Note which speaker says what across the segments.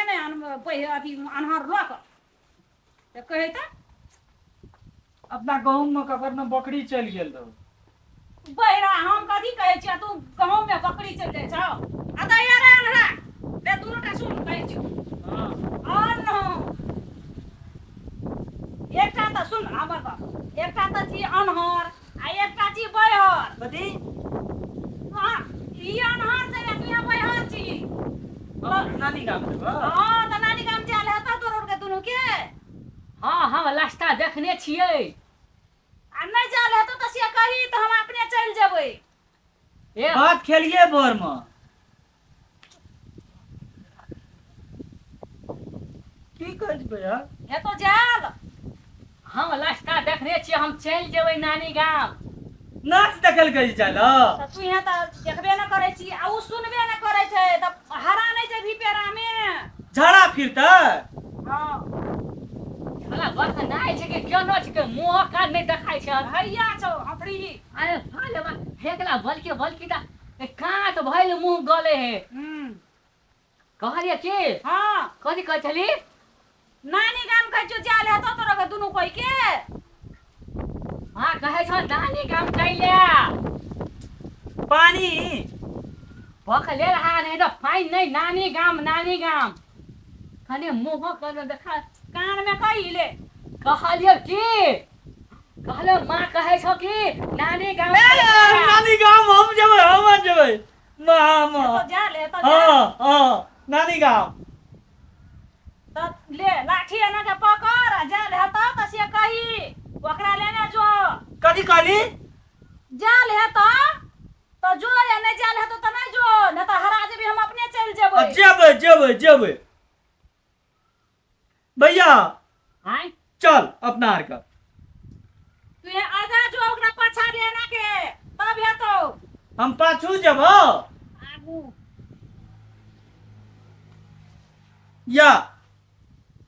Speaker 1: है ने अथी अनहर लोक तो कहे तो
Speaker 2: अपना गाँव में कबर में बकरी चल गेल रहो
Speaker 1: बहिरा हम कथी कहै छियै तू गाँव में बकरी चल जाय छौ आ त यार अनहरा ले दुनूटा सुन कहै छियौ
Speaker 2: हां
Speaker 1: एकटा त सुन हमर बाप एकटा त छी अनहर आ एकटा छी बहर
Speaker 2: कथी
Speaker 1: हां ई अनहर से अपने बहर छी
Speaker 2: नानी गाम जेबो
Speaker 1: हां त नानी गाम जाल हेता तोर के दुनू के
Speaker 3: हाँ हम लास्टा देखने छियै
Speaker 1: आ नहीं जाल हेतो त से कही त हम अपने चल जेबै
Speaker 3: ए
Speaker 2: बात खेलिए बोर में की कहै छै भैया
Speaker 1: हेतो जाल
Speaker 3: हम लास्टा देखने छियै हम चल जेबै नानी गाम
Speaker 2: नाच देखल गई चलो
Speaker 1: त तू यहाँ त देखबे न करै छी आ उ सुनबे न करै छै त हरा नहीं छै भी पेरा में
Speaker 2: झड़ा फिरता
Speaker 1: हां
Speaker 3: हला बात नहीं छै कि केनो छै कि मुंह का नहीं देखाय छै
Speaker 1: भैया छौ हफड़ी
Speaker 3: अरे साले बा हेकला बलकी दा काट भइल मुंह गले है कहलिए की
Speaker 1: हां
Speaker 3: कथी कहै छली
Speaker 1: नानी गाम कहै छौ जाल हेतो तोरा के दुनू कोई के
Speaker 3: हां कहै छ नानी गाम कैले
Speaker 2: पानी
Speaker 3: भखले रहा नहीं तो पाइन नहीं नानी गाम खाली मुंह कर देखा
Speaker 1: कान में कहिले
Speaker 3: कहलिए की कहले मां कहै छ कि नानी गाम
Speaker 2: नानी गाम हम जेबै मामा
Speaker 1: तो जाल हेतो
Speaker 2: हां हां नानी गाम
Speaker 1: त ले लाठी एना के पकड़ आ जाल हेतो त से कही ओकरा लेने जो
Speaker 2: कथी कहली
Speaker 1: जाल हेतो तो जो या नहीं जाल हेतो त नहीं जो न त हरा जेबी हम अपने चल जेबै
Speaker 2: जेबै भैया
Speaker 3: हां
Speaker 2: चल अपना आर का
Speaker 1: तू ये आगा जो ओकरा पाछा लेना के तब हेतो
Speaker 2: हम पाछू जेबो
Speaker 1: आगू
Speaker 2: या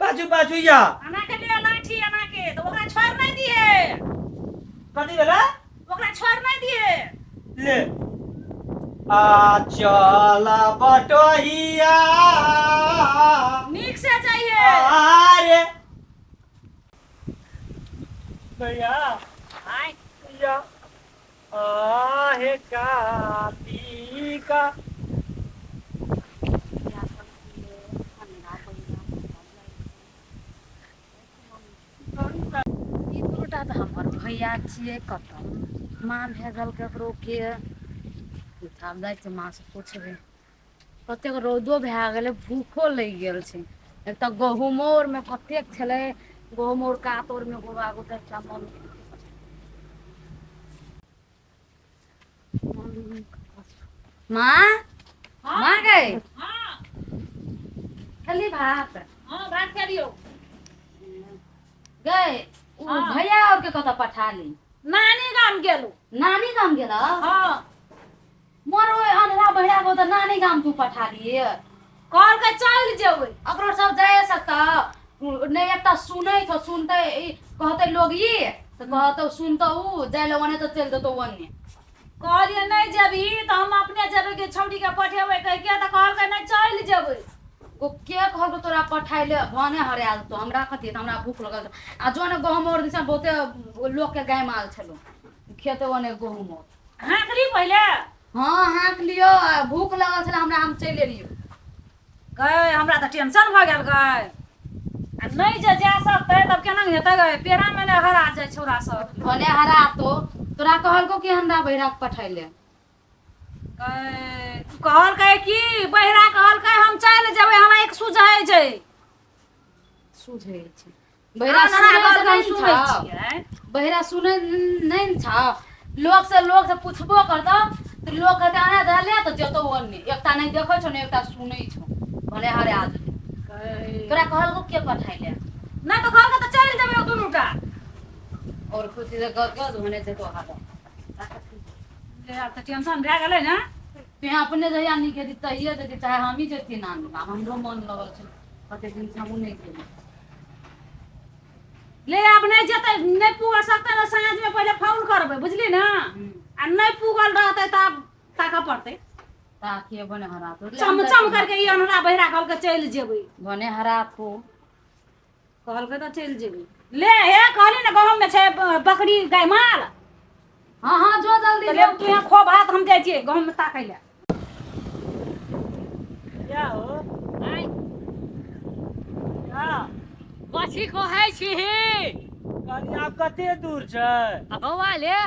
Speaker 2: पाछू या
Speaker 1: आना के ले लाठी आना के तो ओकरा छोड़ नहीं दिए
Speaker 2: कथी भेला
Speaker 1: ओकरा छोड़ नहीं दिए
Speaker 2: ले आ चला बटोहिया
Speaker 1: नीक से चाहिए
Speaker 2: अरे भैया
Speaker 3: हां
Speaker 2: या आहे काती का
Speaker 4: ई दुटा त हमर भैया छियै कतौ माँ भेजल ककरो के आब जाइ छै माँ से पूछबै कतेक रौदो भए गेलै भूखो लागि गेल छै एक तऽ गहुमोर में कतेक छलै गहुमोर कातोर में गोबा गोटे मन माँ माँ गई
Speaker 1: हां
Speaker 4: खेली भात
Speaker 1: हां बात करियो
Speaker 4: गई उ
Speaker 1: हाँ।
Speaker 4: भैया और के कतऽ पठा ली
Speaker 1: नानी गाम गेलू
Speaker 4: नानी गाम गेला
Speaker 1: हां
Speaker 4: मोर ओए अनरा बहिरा को त नानी गाम तू पठा लिए
Speaker 1: कहल के चल जेबै
Speaker 4: अकरो सब जाए सकता नहीं एकटा सुनै छ सुनते कहते लोग ये तो कहतो सुनतो उ जाय ले वने तो चल देतो वने
Speaker 1: कहलिए नहीं जेबी त हम अपने जेबै के छौड़ी के पठेबै कह के त कहल के नहीं चल जेबै
Speaker 4: को के कहल तोरा पठाइले भने हराल तो हमरा कथि त हमरा भूख लगल आ जो ने गहूम और दिसा बहुते लोग के गाय माल छलो खेते वने गहूम
Speaker 1: हाकली पहले
Speaker 4: हां हाँक लियो भूख लगल छला हमरा हम चले लियो
Speaker 1: गए हमरा त टेंशन भ गेल गए आ नहीं जे जा सकते तब केना हेतै गए पेरा में ले हरा जाय छोरा सब
Speaker 4: भने हरा तो तोरा कहल को कि हमरा बहिरा के पठाइले
Speaker 1: गए तू कहल के की बहिरा कहल के हम चल जेबै हमरा एक सुझाय छै
Speaker 4: सुझे छै बहिरा सुनै छियै बहिरा सुनै नहीं छ लोग से पूछबो करता तो लोग कहते आने धले तो जतो ओने एकटा नहीं देखै छौ ने एकटा सुनै छौ भले हरे आज तोरा कहल को के पठाइले
Speaker 1: नहीं तो कहल के त चल जेबै दुनुटा
Speaker 4: और खुशी से कर होने से तो हाथ
Speaker 1: ले अब त टेंशन भए गेलै ना
Speaker 4: तू यहाँ अपने जहिया नहीं के दिता ये दे चाहे हम ही जेती ना हमरो मन लगल छै कते दिन से हम नहीं गेली
Speaker 1: ले अब नहीं जेतै नहीं पुग सकतै न साँझ में पहले फोन करबै बुझली ना आ नहीं पुगल रहतै तब ताका पड़तै
Speaker 4: ताके बने हरा तो
Speaker 1: चमचम करके ई अनहरा बहिरा कहल के चल जेबै
Speaker 4: बने हरा तो
Speaker 1: कहल के तो चल जेबै ले हे कहली ना गाँव में छै बकरी गाय माल
Speaker 4: हाँ हाँ जो जल्दी
Speaker 1: तो ले तू यहाँ खो भात हम जाइ छियै गाँव में ताकै ले
Speaker 2: क्या हो
Speaker 3: आय
Speaker 2: क्या
Speaker 3: कथी कहै छी
Speaker 2: कहली आब कते दूर छै
Speaker 3: बौआ ले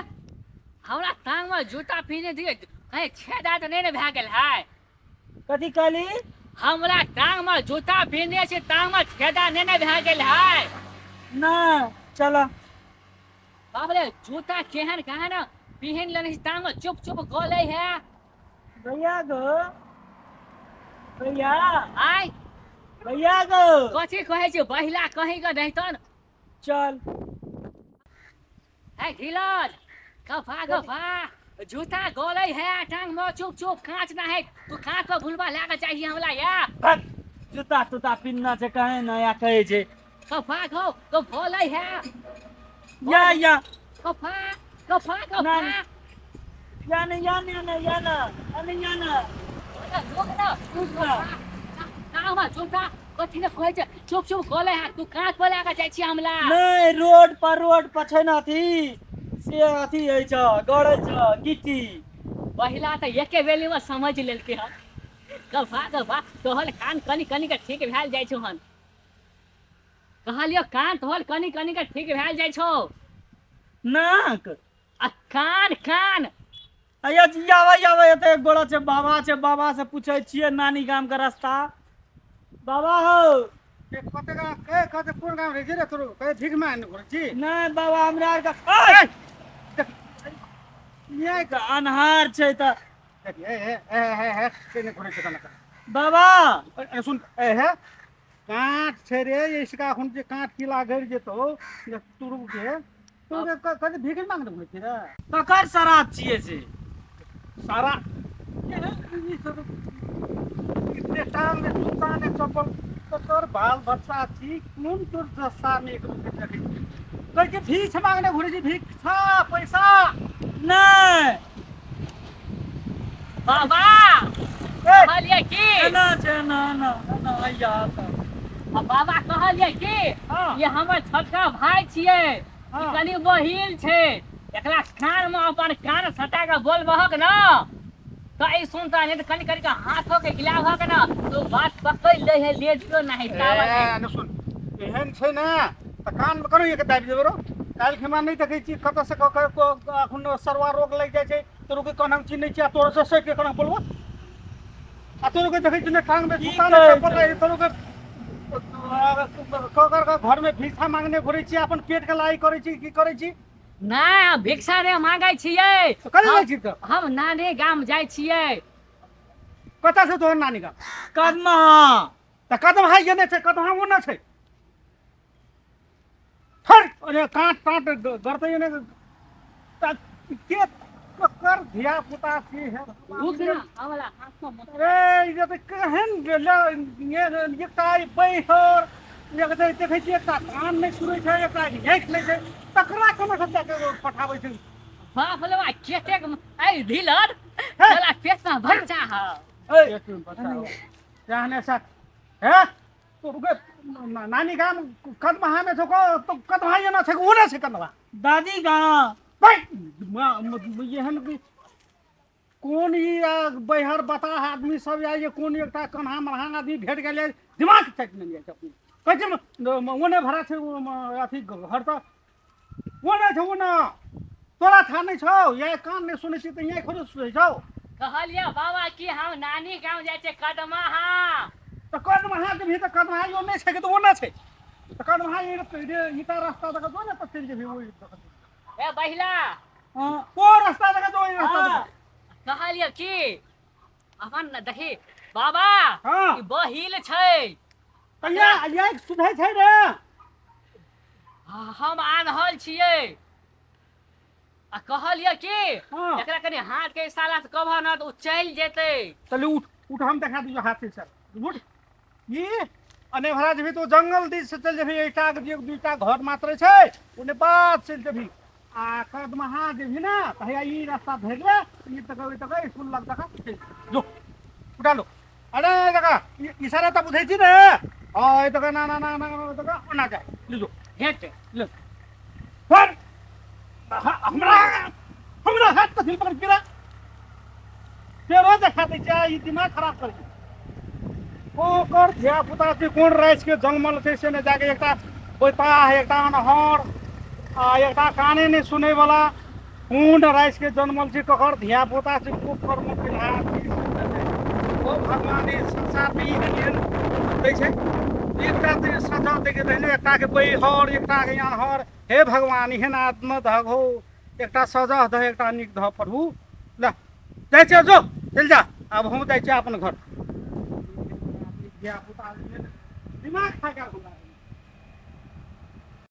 Speaker 3: हमरा टांग में जूता पहने दिए कहीं छेदा तो नहीं ने भए गेल है
Speaker 2: कथी कहली
Speaker 3: हमरा टांग में जूता पहने से टांग में छेदा नहीं ने भए गेल है
Speaker 2: ना चलो
Speaker 3: बाप रे जूता केहन कहे ना पहन लेने से टांग में चुप चुप गले है
Speaker 2: भैया गो भैया
Speaker 3: आय
Speaker 2: भैया गो
Speaker 3: कथी कहै छी बहिला कहीं का नहीं तन
Speaker 2: चल
Speaker 3: है ढिलर कफा कफा जूता गले है टांग में चुप चुप कांच ना है तू कांच पर भूलवा लागा चाहिए हमरा या
Speaker 2: भाग जूता तूता पिन्ना छै कहे नया कहै छै
Speaker 3: कफा खो तो गले है
Speaker 2: या
Speaker 3: कफा कफा कफा
Speaker 2: नहीं। या ना
Speaker 3: लोक ना टांग में जूता कथी ने कहै छै चुप चुप गले है तू कांच पर लागा जाइ छी हमरा
Speaker 2: नहीं रोड पर छै न अथी से अथी है छ गड़ै छ गिट्टी
Speaker 3: पहिला तो एके बेली में समझ लेलके हन कफा कफा तोहर कान कनी कनी के ठीक भेल जाइ छौ हन कहलियो कान तोहर कनी कनी के ठीक भेल जाइ छौ
Speaker 2: नाक
Speaker 3: आ कान कान
Speaker 2: अया जियावा एते गोड़ा छै बाबा से पूछै छियै नानी गाम के रास्ता बाबा हो
Speaker 5: कते कोन गाम रे रे तोरो कते ठीक मान घर छी
Speaker 2: नहीं बाबा हमरा आर का ये का अनहार छै त
Speaker 5: ए केने घरे छ कनका
Speaker 2: बाबा
Speaker 5: सुन ए हे काट छै रे इसका हुन जे काट किला घर जेतो तुरु के तो कते भीख मांगने घरे छी रे
Speaker 2: ककर शराब छियै से
Speaker 5: सारा इतने टाइम में दुकान में चप्पल तोर बाल बच्चा छी कोन तोर दशा में एक रुपया रखै छी कहै छी भीख मांगने घरे छी भीख छा पैसा
Speaker 2: नहीं
Speaker 3: बाबा
Speaker 2: ए
Speaker 3: कहलिए की
Speaker 2: ना छै ना अया
Speaker 3: आ बाबा कहलिए की
Speaker 2: हाँ।
Speaker 3: ये हमर छोटका भाई छियै
Speaker 2: हाँ।
Speaker 3: ई कनी बहिल छै एकरा कान में अपन कान सटा के बोलबहक न तो ई सुनता नहीं तो कनी कनी के हाथों के हिलावहक न तो बात पकड़ ले है ले दियो नहीं तावत
Speaker 5: ए न सुन एहन छै ना त कान में कनो एक दाबि देबो रो काल खिमा नहीं देखै छी कत से अखन सरवा रोग लग जाइ छै तोरो के कोन हम चिन्ह छी तोरो से से के कोन बोलबो आ तोरो के देखै छी ना टांग में दुकान
Speaker 2: कहै
Speaker 5: चप्पल रहे तोरो के ककर का घर में भिक्षा मांगने घुरै छी अपन पेट के लाई करै छी की करै छी
Speaker 3: ना भिक्षा रे मांगै छियै
Speaker 5: तो करै जाइ छी त
Speaker 3: हम नानी गाम जाइ छियै
Speaker 5: कता से तोहर नानी का
Speaker 2: कदमा
Speaker 5: त कदम हाइ गेने छै कदम हम न छै फर अरे काट गर्दै ने त के कर धिया पुता छी है
Speaker 3: रुक ना हमरा हाथ में मत
Speaker 5: अरे ये तो कहन ये काय बैहर ये कहते देखै छी एकटा कान नहीं सुनै छै एकटा हेक नहीं छै तकरा कोना सत्ता के पठाबै छै
Speaker 3: बाप रे बा केते ए ढिलर चला पेट में बच्चा है
Speaker 5: एक मिनट बताओ जाने सा है तो रुके नानी गाम कदमहा में छको तो कदमहा ये ना छै ओने छै कदमहा
Speaker 2: दादी कहाँ
Speaker 5: भाई ये हम कौन ये बैहर बता आदमी सब या ये कौन एकटा कन्हा मरहांग आदमी भेट गेले दिमाग चेक नहीं जाय छै कहै ओने भरा छै अथी घर त ओने छै ओने तोरा था नहीं छौ ये कान नहीं सुनै छी त यही खोज सुनै छौ
Speaker 3: कहलिए बाबा की हम नानी गांव जाय छै कदमा हा
Speaker 5: त कदमहा के भी त कदमहा यो नहीं छै कि त ओने छै त कदमहा ये इता रास्ता तक दो ना त चल जेबी ओई
Speaker 3: ए बहिला
Speaker 5: ओ रास्ता तक दो रास्ता तक
Speaker 3: कहलिए की अपन न देखी बाबा
Speaker 5: हाँ।
Speaker 3: ई बहिल छै
Speaker 5: तैया ये सुधै छै रे
Speaker 3: हम आन्हल छियै आ कहलिए की
Speaker 5: हाँ।
Speaker 3: एकरा कनी हाथ के इशारा से कहब न तो चल जेतै
Speaker 5: चल उठ हम देखा दियो हाथ से सर उठ ये अने भरा जेबी तो जंगल दिस से चल जेबी एकटा के एक दुईटा घर मात्र छै ओने बात चल जेबी आ कदमहा जेबी ना तहिया ई रास्ता धरले ई तक स्कूल लग तक जो उठा लो अरे देखा इशारा तो बुझे छी ने हां ए देखा ना ना ना ना देखा ना जाए ले जो
Speaker 3: हेट
Speaker 5: ले पर हमरा हाथ तो दिल पकड़ के रहा तेरो देखा दे जा ई दिमाग खराब कर ओ कर धिया पुता के कोन राइस के जन्मल छै से ने जाके एकटा बोता एकटा अनहर आ एकटा काने नहीं सुने वाला कोन राइस के जन्मल छै ककर धिया पुता छै को कर्म के हाथ ओ भगवान ई संसार में ई दै छै एकटा ते सजा दे के रहले एकटा के बैहर एकटा के अनहर हे भगवान एहन आत्मा धग हो एकटा सजा द एकटा निक ध प्रभु ला जाय छै जो चल जा अब हम जाय छै अपन घर धिया पुता दिमाग खा कर